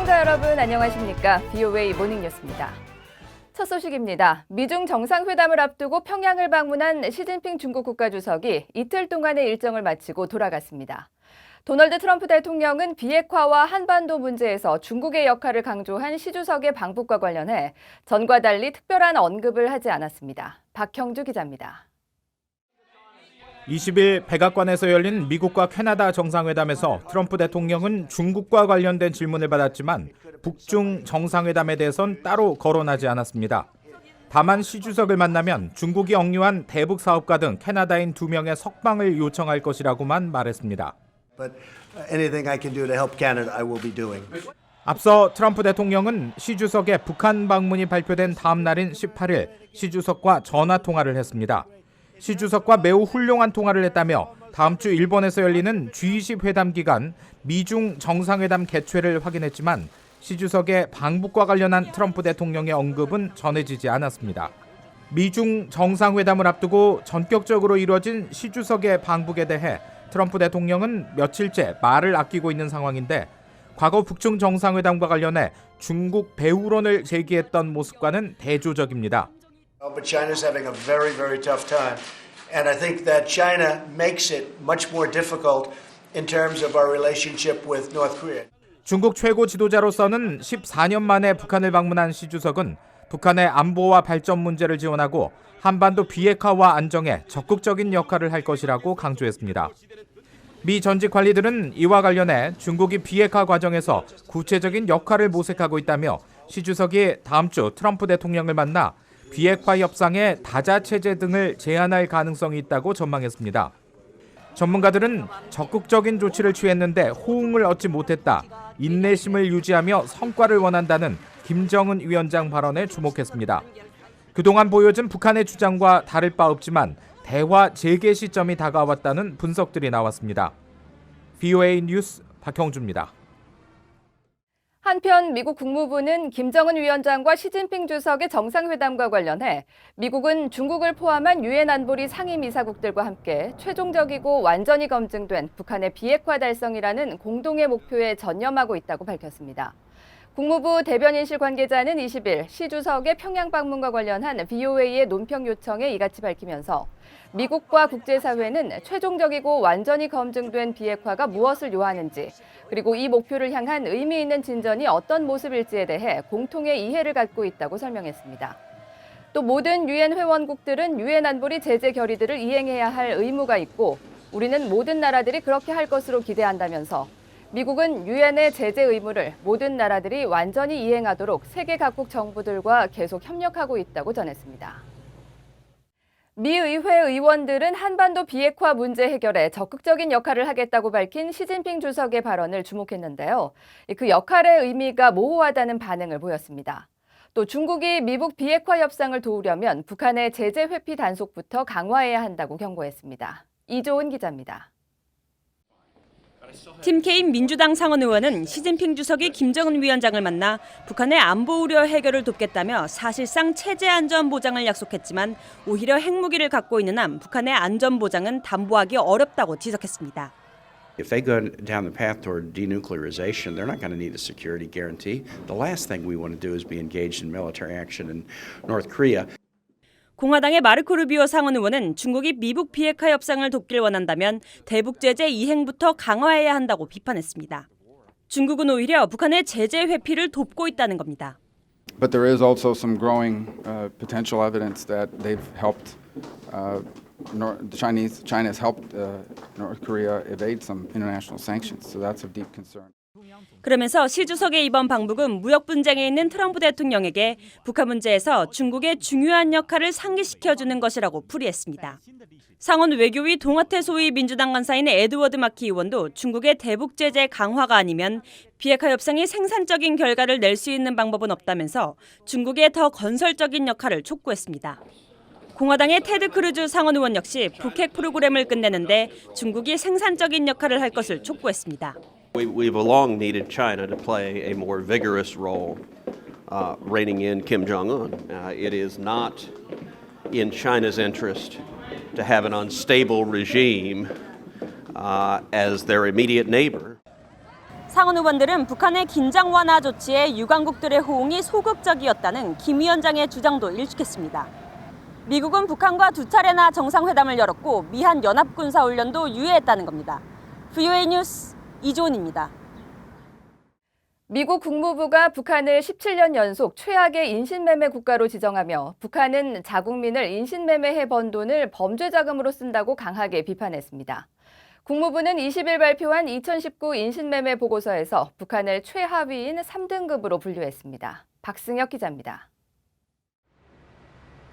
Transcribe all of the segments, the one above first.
시청자 여러분 안녕하십니까? VOA 모닝뉴스입니다. 첫 소식입니다. 미중 정상회담을 앞두고 평양을 방문한 시진핑 중국 국가주석이 이틀 동안의 일정을 마치고 돌아갔습니다. 도널드 트럼프 대통령은 비핵화와 한반도 문제에서 중국의 역할을 강조한 시 주석의 방북과 관련해 전과 달리 특별한 언급을 하지 않았습니다. 박형주 기자입니다. 20일 백악관에서 열린 미국과 캐나다 정상회담에서 트럼프 대통령은 중국과 관련된 질문을 받았지만 북중 정상회담에 대해선 따로 거론하지 않았습니다. 다만 시 주석을 만나면 중국이 억류한 대북 사업가 등 캐나다인 2명의 석방을 요청할 것이라고만 말했습니다. But anything I can do to help Canada, I will be doing. 앞서 트럼프 대통령은 시 주석의 북한 방문이 발표된 다음 날인 18일 시 주석과 전화 통화를 했습니다. 시 주석과 매우 훌륭한 통화를 했다며 다음 주 일본에서 열리는 G20 회담 기간 미중 정상회담 개최를 확인했지만 시 주석의 방북과 관련한 트럼프 대통령의 언급은 전해지지 않았습니다. 미중 정상회담을 앞두고 전격적으로 이루어진 시 주석의 방북에 대해 트럼프 대통령은 며칠째 말을 아끼고 있는 상황인데 과거 북중 정상회담과 관련해 중국 배후론을 제기했던 모습과는 대조적입니다. But China's having a very, very tough time. And I think that China makes it much more difficult in terms of our relationship with North Korea. 중국 최고 지도자로서는 14년 만에 북한을 방문한 시 주석은 북한의 안보와 발전 문제를 지원하고 한반도 비핵화와 안정에 적극적인 역할을 할 것이라고 강조했습니다. 미 전직 관리들은 이와 관련해 중국이 비핵화 과정에서 구체적인 역할을 모색하고 있다며 시 주석이 다음 주 트럼프 대통령을 만나 비핵화 협상의 다자체제 등을 제안할 가능성이 있다고 전망했습니다. 전문가들은 적극적인 조치를 취했는데 호응을 얻지 못했다. 인내심을 유지하며 성과를 원한다는 김정은 위원장 발언에 주목했습니다. 그동안 보여준 북한의 주장과 다를 바 없지만 대화 재개 시점이 다가왔다는 분석들이 나왔습니다. VOA 뉴스 박형주입니다. 한편 미국 국무부는 김정은 위원장과 시진핑 주석의 정상회담과 관련해 미국은 중국을 포함한 유엔 안보리 상임이사국들과 함께 최종적이고 완전히 검증된 북한의 비핵화 달성이라는 공동의 목표에 전념하고 있다고 밝혔습니다. 국무부 대변인실 관계자는 20일 시 주석의 평양 방문과 관련한 VOA의 논평 요청에 이같이 밝히면서 미국과 국제사회는 최종적이고 완전히 검증된 비핵화가 무엇을 요하는지 그리고 이 목표를 향한 의미 있는 진전이 어떤 모습일지에 대해 공통의 이해를 갖고 있다고 설명했습니다. 또 모든 유엔 회원국들은 유엔 안보리 제재 결의들을 이행해야 할 의무가 있고 우리는 모든 나라들이 그렇게 할 것으로 기대한다면서 미국은 유엔의 제재 의무를 모든 나라들이 완전히 이행하도록 세계 각국 정부들과 계속 협력하고 있다고 전했습니다. 미 의회 의원들은 한반도 비핵화 문제 해결에 적극적인 역할을 하겠다고 밝힌 시진핑 주석의 발언을 주목했는데요. 그 역할의 의미가 모호하다는 반응을 보였습니다. 또 중국이 미국 비핵화 협상을 도우려면 북한의 제재 회피 단속부터 강화해야 한다고 경고했습니다. 이조은 기자입니다. 팀 케인 민주당 상원 의원은 시진핑 주석이 김정은 위원장을 만나 북한의 안보 우려 해결을 돕겠다며 사실상 체제 안전 보장을 약속했지만 오히려 핵무기를 갖고 있는 한 북한의 안전 보장은 담보하기 어렵다고 지적했습니다. If they go down the path toward denuclearization, they're not going to need a security guarantee. The last thing we want to do is be engaged in military action in North Korea. 공화당의 마르코 루비오 상원 의원은 중국이 미국 비핵화 협상을 돕길 원한다면 대북 제재 이행부터 강화해야 한다고 비판했습니다. 중국은 오히려 북한의 제재 회피를 돕고 있다는 겁니다. But there is also some growing potential evidence that they've helped China has helped North Korea evade some international sanctions. So that's of deep concern. 그러면서 시 주석의 이번 방북은 무역 분쟁에 있는 트럼프 대통령에게 북한 문제에서 중국의 중요한 역할을 상기시켜주는 것이라고 풀이했습니다. 상원 외교위 동아태 소위 민주당 간사인 에드워드 마키 의원도 중국의 대북 제재 강화가 아니면 비핵화 협상이 생산적인 결과를 낼 수 있는 방법은 없다면서 중국의 더 건설적인 역할을 촉구했습니다. 공화당의 테드 크루즈 상원 의원 역시 북핵 프로그램을 끝내는데 중국이 생산적인 역할을 할 것을 촉구했습니다. We've long needed China to play a more vigorous role reining in Kim Jong-un. It is not in China's interest to have an unstable regime as their immediate neighbor. 상원 의원들은 북한의 긴장 완화 조치에 유관국들의 호응이 소극적이었다는 김 위원장의 주장도 일축했습니다. 미국은 북한과 두 차례나 정상회담을 열었고 미한 연합군사훈련도 유예했다는 겁니다. VOA 뉴스 이조은입니다. 미국 국무부가 북한을 17년 연속 최악의 인신매매 국가로 지정하며 북한은 자국민을 인신매매해 번 돈을 범죄 자금으로 쓴다고 강하게 비판했습니다. 국무부는 20일 발표한 2019 인신매매 보고서에서 북한을 최하위인 3등급으로 분류했습니다. 박승혁 기자입니다.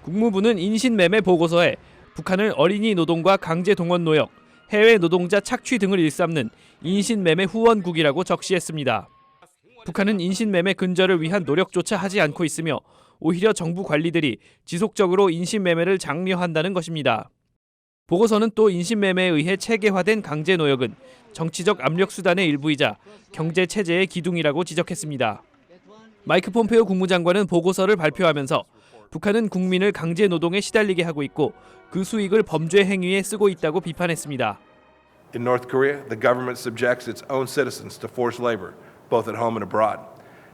국무부는 인신매매 보고서에 북한을 어린이 노동과 강제 동원 노역, 해외 노동자 착취 등을 일삼는 인신매매 후원국이라고 적시했습니다. 북한은 인신매매 근절을 위한 노력조차 하지 않고 있으며 오히려 정부 관리들이 지속적으로 인신매매를 장려한다는 것입니다. 보고서는 또 인신매매에 의해 체계화된 강제노역은 정치적 압력 수단의 일부이자 경제체제의 기둥이라고 지적했습니다. 마이크 폼페오 국무장관은 보고서를 발표하면서 북한은 국민을 강제노동에 시달리게 하고 있고 그 수익을 범죄 행위에 쓰고 있다고 비판했습니다. In North Korea, the government subjects its own citizens to forced labor, both at home and abroad,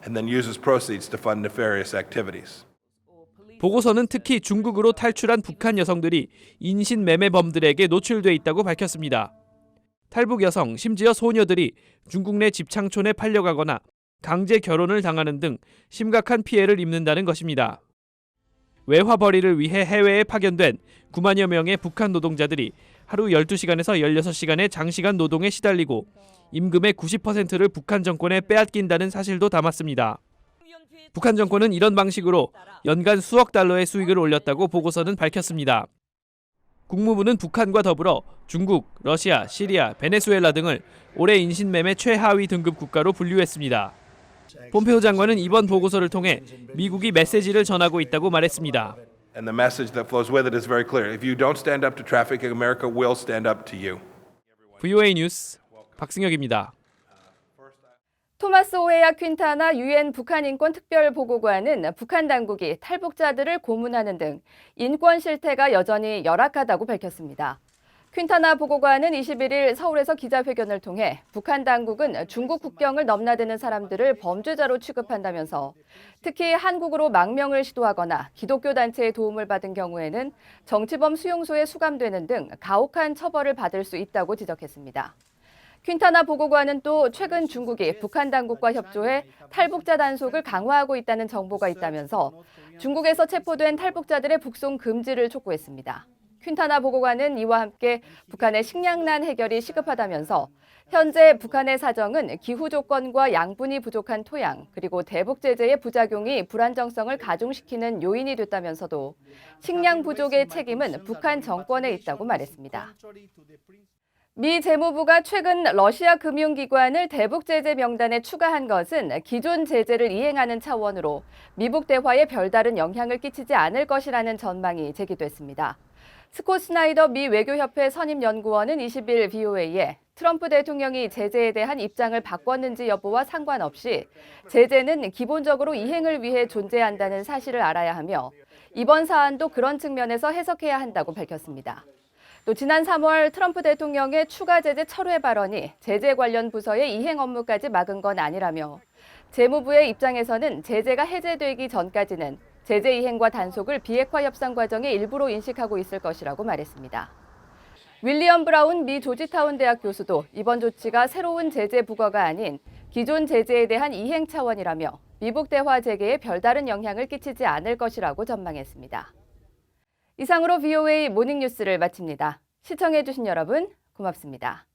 and then uses proceeds to fund nefarious activities. 보고서는 특히 중국으로 탈출한 북한 여성들이 인신매매범들에게 노출돼 있다고 밝혔습니다. 탈북 여성, 심지어 소녀들이 중국 내 집창촌에 팔려가거나 강제 결혼을 당하는 등 심각한 피해를 입는다는 것입니다. 외화벌이를 위해 해외에 파견된 9만여 명의 북한 노동자들이 하루 12시간에서 16시간의 장시간 노동에 시달리고 임금의 90%를 북한 정권에 빼앗긴다는 사실도 담았습니다. 북한 정권은 이런 방식으로 연간 수억 달러의 수익을 올렸다고 보고서는 밝혔습니다. 국무부는 북한과 더불어 중국, 러시아, 시리아, 베네수엘라 등을 올해 인신매매 최하위 등급 국가로 분류했습니다. 폼페오 장관은 이번 보고서를 통해 미국이 메시지를 전하고 있다고 말했습니다. And the message that flows with it is very clear. If you don't stand up to trafficking, America will stand up to you. VOA 뉴스 박승혁입니다. 토마스 오헤야 퀸타나 유엔 북한인권특별보고관은 북한 당국이 탈북자들을 고문하는 등 인권 실태가 여전히 열악하다고 밝혔습니다. 퀸타나 보고관은 21일 서울에서 기자회견을 통해 북한 당국은 중국 국경을 넘나드는 사람들을 범죄자로 취급한다면서 특히 한국으로 망명을 시도하거나 기독교 단체의 도움을 받은 경우에는 정치범 수용소에 수감되는 등 가혹한 처벌을 받을 수 있다고 지적했습니다. 퀸타나 보고관은 또 최근 중국이 북한 당국과 협조해 탈북자 단속을 강화하고 있다는 정보가 있다면서 중국에서 체포된 탈북자들의 북송 금지를 촉구했습니다. 퀸타나 보고관은 이와 함께 북한의 식량난 해결이 시급하다면서 현재 북한의 사정은 기후 조건과 양분이 부족한 토양 그리고 대북 제재의 부작용이 불안정성을 가중시키는 요인이 됐다면서도 식량 부족의 책임은 북한 정권에 있다고 말했습니다. 미 재무부가 최근 러시아 금융기관을 대북 제재 명단에 추가한 것은 기존 제재를 이행하는 차원으로 미북 대화에 별다른 영향을 끼치지 않을 것이라는 전망이 제기됐습니다. 스콧 스나이더 미 외교협회 선임연구원은 20일 VOA에 트럼프 대통령이 제재에 대한 입장을 바꿨는지 여부와 상관없이 제재는 기본적으로 이행을 위해 존재한다는 사실을 알아야 하며 이번 사안도 그런 측면에서 해석해야 한다고 밝혔습니다. 또 지난 3월 트럼프 대통령의 추가 제재 철회 발언이 제재 관련 부서의 이행 업무까지 막은 건 아니라며 재무부의 입장에서는 제재가 해제되기 전까지는 제재 이행과 단속을 비핵화 협상 과정의 일부로 인식하고 있을 것이라고 말했습니다. 윌리엄 브라운 미 조지타운 대학 교수도 이번 조치가 새로운 제재 부과가 아닌 기존 제재에 대한 이행 차원이라며 미북 대화 재개에 별다른 영향을 끼치지 않을 것이라고 전망했습니다. 이상으로 VOA 모닝뉴스를 마칩니다. 시청해주신 여러분 고맙습니다.